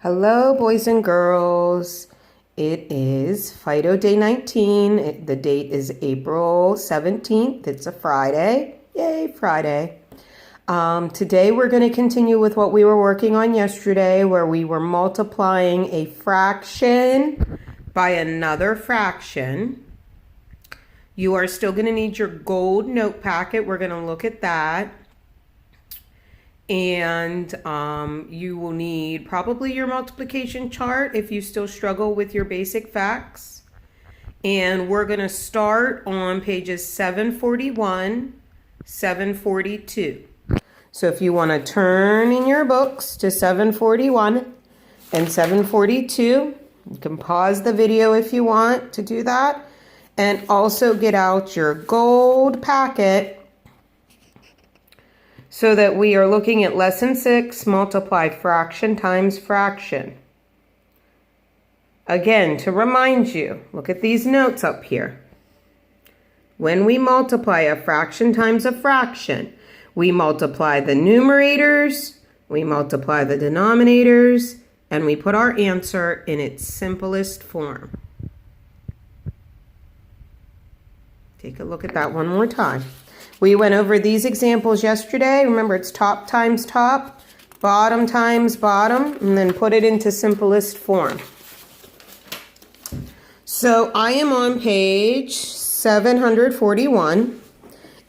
Hello, boys and girls. It is FIDO Day 19. The date is April 17th. It's a Friday. Yay, Friday. Today we're going to continue with what we were working on yesterday, where we were multiplying a fraction by another fraction. You are still going to need your gold note packet. We're going to look at that. And you will need probably your multiplication chart if you still struggle with your basic facts. And we're going to start on pages 741, 742. So if you want to turn in your books to 741 and 742, you can pause the video if you want to do that. And also get out your gold packet so that we are looking at lesson 6, multiply fraction times fraction. Again, to remind you, look at these notes up here. When we multiply a fraction times a fraction, we multiply the numerators, we multiply the denominators, and we put our answer in its simplest form. Take a look at that one more time. We went over these examples yesterday. Remember, it's top times top, bottom times bottom, and then put it into simplest form. So I am on page 741,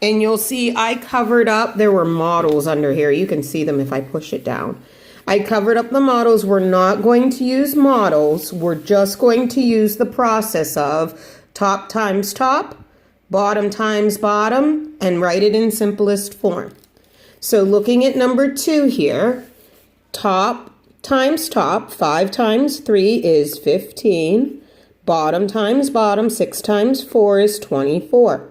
and you'll see I covered up, there were models under here. You can see them if I push it down. I covered up the models. We're not going to use models. We're just going to use the process of top times top, bottom times bottom, and write it in simplest form. So looking at number 2 here, top times top, 5 times 3 is 15. Bottom times bottom, 6 times 4 is 24.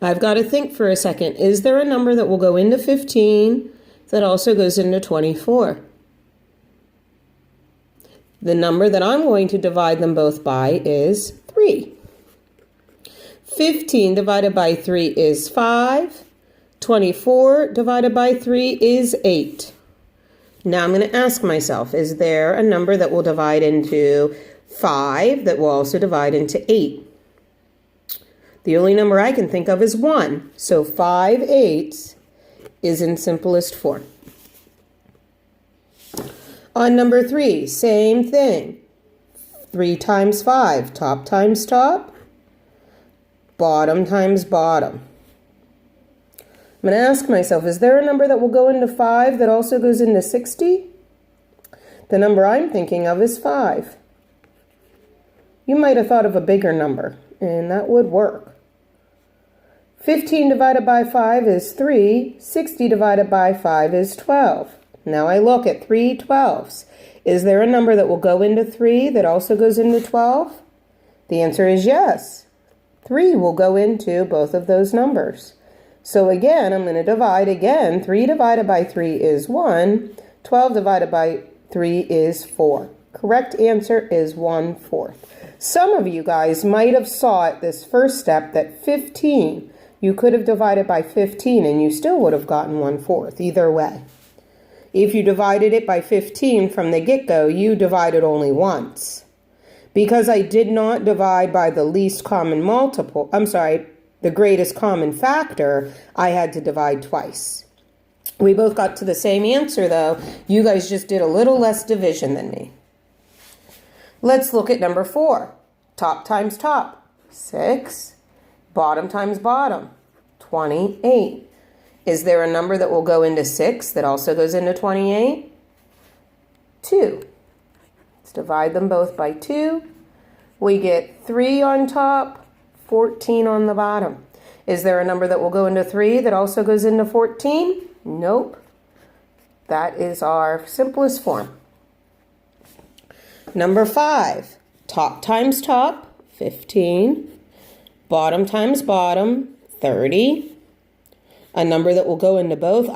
I've got to think for a second. Is there a number that will go into 15 that also goes into 24? The number that I'm going to divide them both by is 3. 15 divided by 3 is 5. 24 divided by 3 is 8. Now I'm going to ask myself, is there a number that will divide into 5 that will also divide into 8? The only number I can think of is 1. So 5/8 is in simplest form. On number 3, same thing. 3 times 5, top times top, bottom times bottom. I'm going to ask myself, is there a number that will go into 5 that also goes into 60? The number I'm thinking of is 5. You might have thought of a bigger number, and that would work. 15 divided by 5 is 3. 60 divided by 5 is 12. Now I look at 3 12s. Is there a number that will go into 3 that also goes into 12? The answer is yes. 3 will go into both of those numbers. So again, I'm going to divide again. 3 divided by 3 is 1. 12 divided by 3 is 4. Correct answer is 1/4. Some of you guys might have saw at this first step that 15, you could have divided by 15 and you still would have gotten 1/4 either way. If you divided it by 15 from the get-go, you divided only once. Because I did not divide by the least common multiple, the greatest common factor, I had to divide twice. We both got to the same answer though. You guys just did a little less division than me. Let's look at number 4. Top times top, 6. Bottom times bottom, 28. Is there a number that will go into 6 that also goes into 28? 2. Let's divide them both by 2. We get 3 on top, 14 on the bottom. Is there a number that will go into 3 that also goes into 14? Nope. That is our simplest form. Number 5, top times top, 15. Bottom times bottom, 30. A number that will go into both.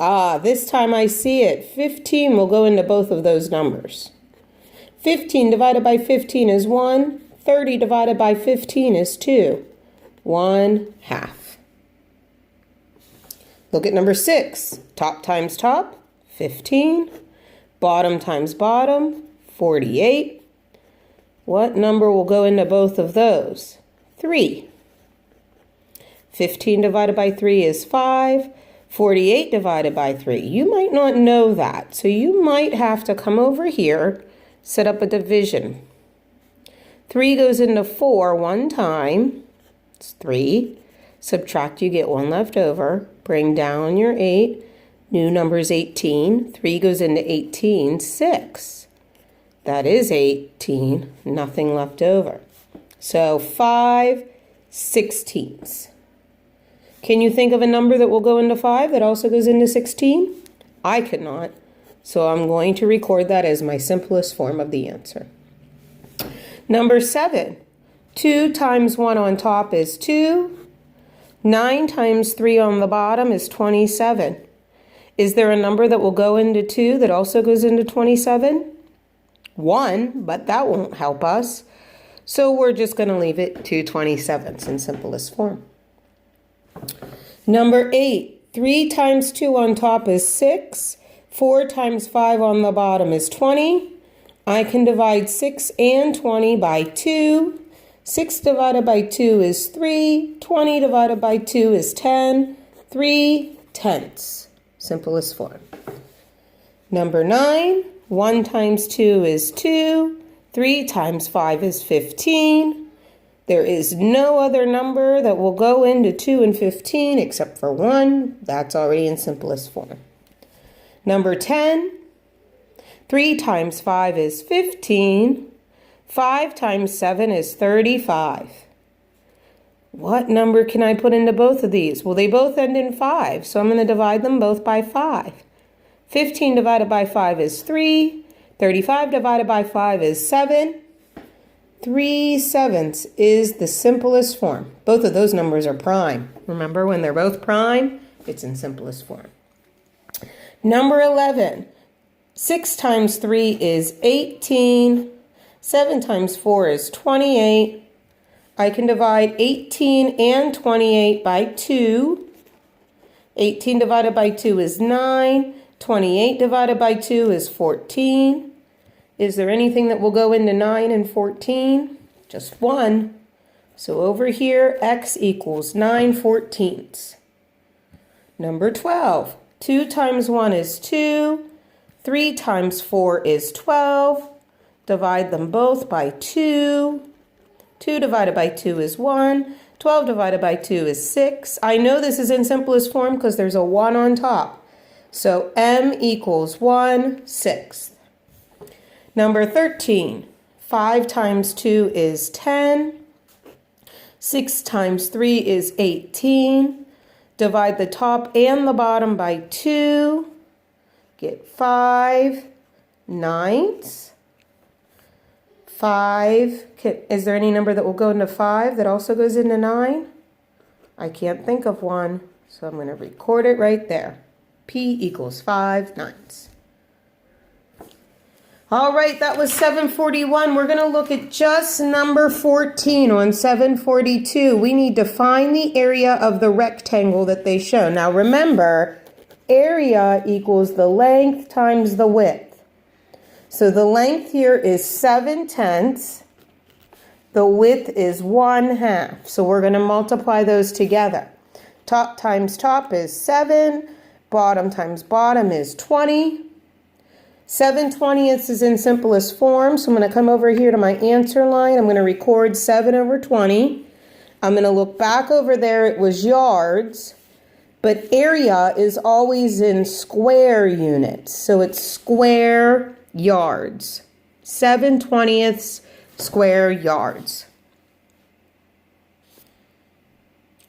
This time I see it. 15 will go into both of those numbers. 15 divided by 15 is 1. 30 divided by 15 is 2. 1/2. Look at number 6. Top times top, 15. Bottom times bottom, 48. What number will go into both of those? 3. 15 divided by 3 is 5. 48 divided by 3. You might not know that, so you might have to come over here, set up a division. 3 goes into 4 one time. It's 3. Subtract, you get 1 left over. Bring down your 8. New number is 18. 3 goes into 18, 6. That is 18. Nothing left over. So 5/16. Can you think of a number that will go into 5 that also goes into 16? I could not. So I'm going to record that as my simplest form of the answer. Number 7. 2 times 1 on top is 2. 9 times 3 on the bottom is 27. Is there a number that will go into 2 that also goes into 27? 1, but that won't help us. So we're just going to leave it 2 27ths in simplest form. Number 8, 3 times 2 on top is 6. 4 times 5 on the bottom is 20. I can divide 6 and 20 by 2. 6 divided by 2 is 3. 20 divided by 2 is 10. 3/10. Simplest form. Number 9, 1 times 2 is 2. 3 times 5 is 15. There is no other number that will go into 2 and 15 except for 1. That's already in simplest form. Number 10, 3 times 5 is 15. 5 times 7 is 35. What number can I put into both of these? Well, they both end in 5, so I'm going to divide them both by 5. 15 divided by 5 is 3. 35 divided by 5 is 7. 3/7 is the simplest form. Both of those numbers are prime. Remember, when they're both prime, it's in simplest form. Number 11, 6 times 3 is 18. 7 times 4 is 28. I can divide 18 and 28 by 2. 18 divided by 2 is 9. 28 divided by 2 is 14. Is there anything that will go into 9 and 14? Just 1. So over here, x equals 9/14. Number 12, 2 times 1 is 2. 3 times 4 is 12. Divide them both by 2. 2 divided by 2 is 1. 12 divided by 2 is 6. I know this is in simplest form because there's a 1 on top. So m equals 1/6. Number 13, 5 times 2 is 10. 6 times 3 is 18. Divide the top and the bottom by 2. Get 5/9. 5, is there any number that will go into 5 that also goes into 9? I can't think of one, so I'm going to record it right there. P equals 5/9. All right, that was 741. We're going to look at just number 14 on 742. We need to find the area of the rectangle that they show. Now remember, area equals the length times the width. So the length here is 7/10. The width is 1/2. So we're going to multiply those together. Top times top is 7. Bottom times bottom is 20. 7/20 is in simplest form, so I'm going to come over here to my answer line. I'm going to record 7/20. I'm going to look back over there. It was yards, but area is always in square units, so it's square yards. 7/20 square yards.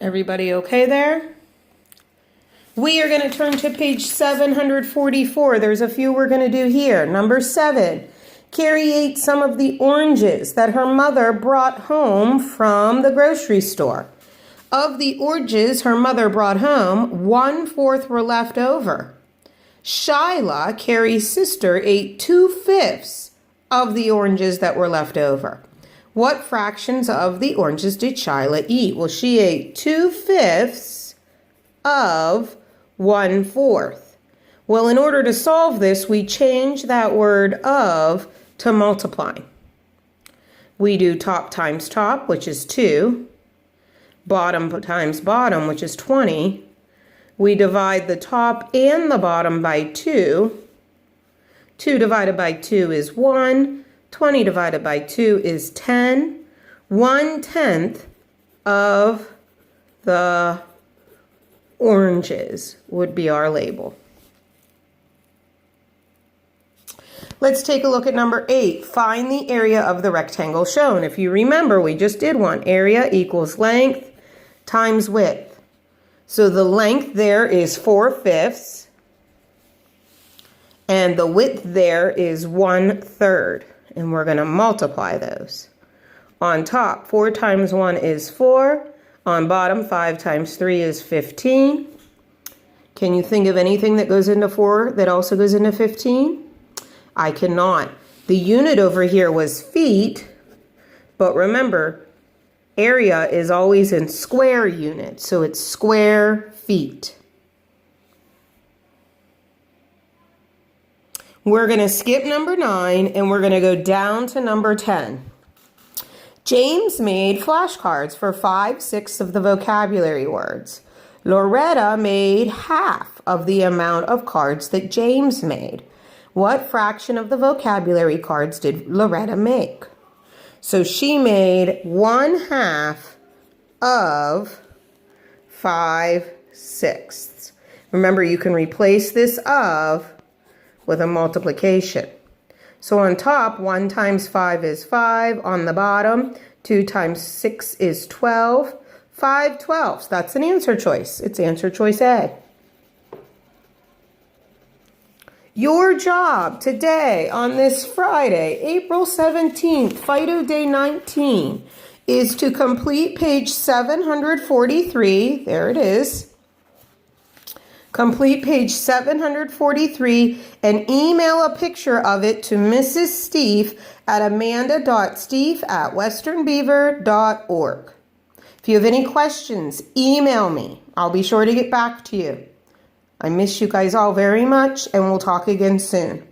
Everybody okay there? We are going to turn to page 744. There's a few we're going to do here. Number 7. Carrie ate some of the oranges that her mother brought home from the grocery store. Of the oranges her mother brought home, 1/4 were left over. Shyla, Carrie's sister, ate 2/5 of the oranges that were left over. What fractions of the oranges did Shyla eat? Well, she ate 2/5 of 1/4. Well, in order to solve this, we change that word of to multiplying. We do top times top, which is 2. Bottom times bottom, which is 20. We divide the top and the bottom by 2. 2 divided by 2 is 1. 20 divided by 2 is 10. 1/10 of the oranges would be our label. Let's take a look at number 8. Find the area of the rectangle shown. If you remember, we just did one. Area equals length times width. So the length there is 4/5, and the width there is 1/3, and we're going to multiply those. On top, 4 times 1 is 4. On bottom, 5 times 3 is 15. Can you think of anything that goes into 4 that also goes into 15? I cannot. The unit over here was feet, but remember, area is always in square units, so it's square feet. We're going to skip number 9 and we're going to go down to number 10. James made flashcards for 5/6 of the vocabulary words. Loretta made half of the amount of cards that James made. What fraction of the vocabulary cards did Loretta make? So she made 1/2 of 5/6. Remember, you can replace this of with a multiplication. So on top, 1 times 5 is 5. On the bottom, 2 times 6 is 12. 5/12. That's an answer choice. It's answer choice A. Your job today on this Friday, April 17th, FIDO Day 19, is to complete page 743. There it is. Complete page 743 and email a picture of it to Mrs. Steve at amanda.steve@westernbeaver.org. If you have any questions, email me. I'll be sure to get back to you. I miss you guys all very much, and we'll talk again soon.